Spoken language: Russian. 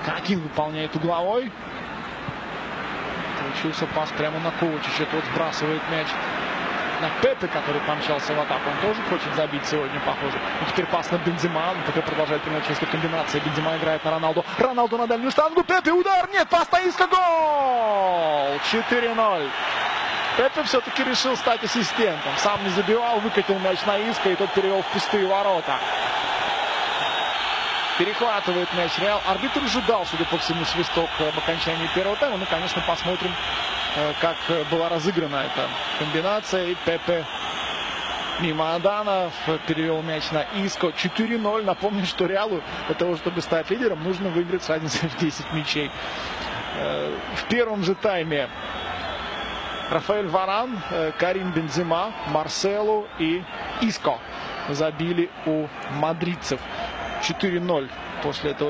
Какин выполняет угловой. Получился пас прямо на Ковачича. Тот сбрасывает мяч на Пепе, который помчался в атаку. Он тоже хочет забить сегодня, похоже. И теперь пас на Бензема. Пепе продолжает принимать участие в комбинации. Бензема играет на Роналду. Роналду на дальнюю штангу. Пепе, удар. Нет, пас на Иско. Гол! 4-0. Пепе все-таки решил стать ассистентом. Сам не забивал, выкатил мяч на Иско, и тот перевел в пустые ворота. Перехватывает мяч Реал. Арбитр ожидал, судя по всему, свисток об окончании первого тайма. Ну, конечно, посмотрим, как была разыграна эта комбинация. И Пепе мимо Адана перевел мяч на Иско. 4-0. Напомню, что Реалу для того, чтобы стать лидером, нужно выиграть с разницей в 10 мячей. В первом же тайме Рафаэль Варан, Карим Бензема, Марселу и Иско забили у мадридцев. 4-0 после этого